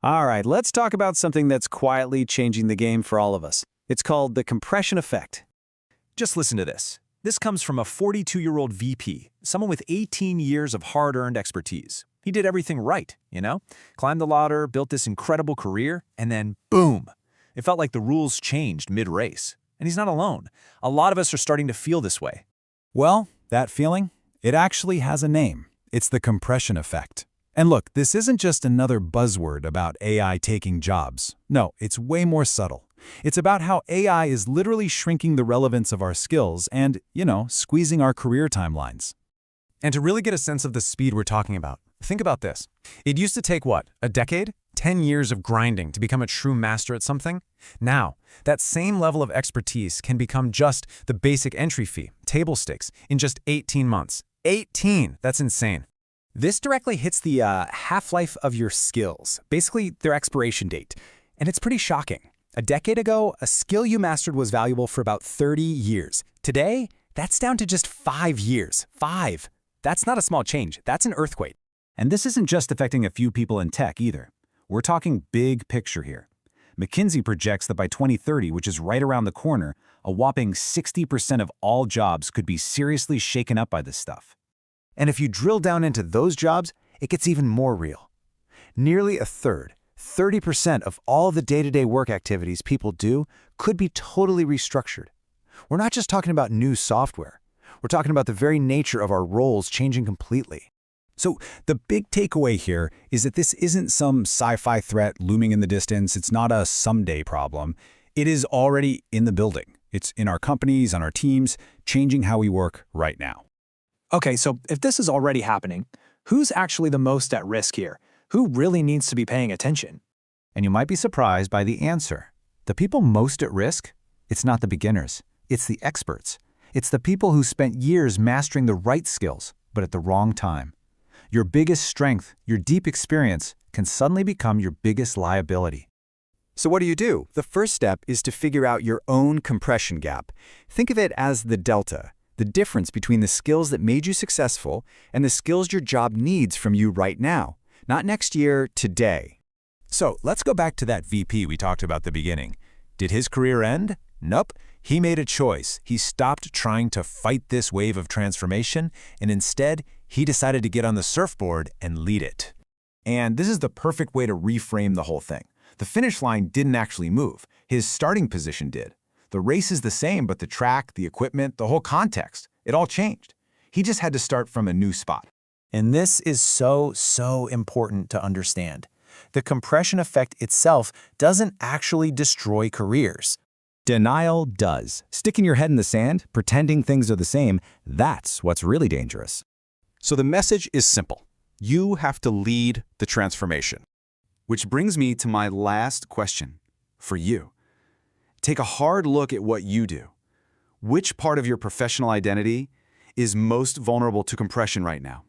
All right, let's talk about something that's quietly changing the game for all of us. It's called the compression effect. Just listen to this. This comes from a 42-year-old VP, someone with 18 years of hard-earned expertise. He did everything right, Climbed the ladder, built this incredible career, and then boom! It felt like the rules changed mid-race. And he's not alone. A lot of us are starting to feel this way. Well, that feeling, it actually has a name. It's the compression effect. And look, this isn't just another buzzword about AI taking jobs. No, it's way more subtle. It's about how AI is literally shrinking the relevance of our skills and, squeezing our career timelines. And to really get a sense of the speed we're talking about, think about this. It used to take what, a decade? 10 years of grinding to become a true master at something? Now, that same level of expertise can become just the basic entry fee, table stakes, in just 18 months. 18! That's insane. This directly hits the half-life of your skills, basically their expiration date. And it's pretty shocking. A decade ago, a skill you mastered was valuable for about 30 years. Today, that's down to just 5 years. 5! That's not a small change, that's an earthquake. And this isn't just affecting a few people in tech either. We're talking big picture here. McKinsey projects that by 2030, which is right around the corner, a whopping 60% of all jobs could be seriously shaken up by this stuff. And if you drill down into those jobs, it gets even more real. Nearly a third, 30% of all the day-to-day work activities people do could be totally restructured. We're not just talking about new software. We're talking about the very nature of our roles changing completely. So the big takeaway here is that this isn't some sci-fi threat looming in the distance. It's not a someday problem. It is already in the building. It's in our companies, on our teams, changing how we work right now. Okay, so if this is already happening, who's actually the most at risk here? Who really needs to be paying attention? And you might be surprised by the answer. The people most at risk, it's not the beginners. It's the experts. It's the people who spent years mastering the right skills, but at the wrong time. Your biggest strength, your deep experience, can suddenly become your biggest liability. So what do? The first step is to figure out your own compression gap. Think of it as the delta, the difference between the skills that made you successful and the skills your job needs from you right now, not next year, today. So let's go back to that VP we talked about at the beginning. Did his career end? Nope. He made a choice. He stopped trying to fight this wave of transformation, and instead, he decided to get on the surfboard and lead it. And this is the perfect way to reframe the whole thing. The finish line didn't actually move. His starting position did. The race is the same, but the track, the equipment, the whole context, it all changed. He just had to start from a new spot. And this is so important to understand. The compression effect itself doesn't actually destroy careers. Denial does. Sticking your head in the sand, pretending things are the same, that's what's really dangerous. So the message is simple. You have to lead the transformation. Which brings me to my last question for you. Take a hard look at what you do. Which part of your professional identity is most vulnerable to compression right now?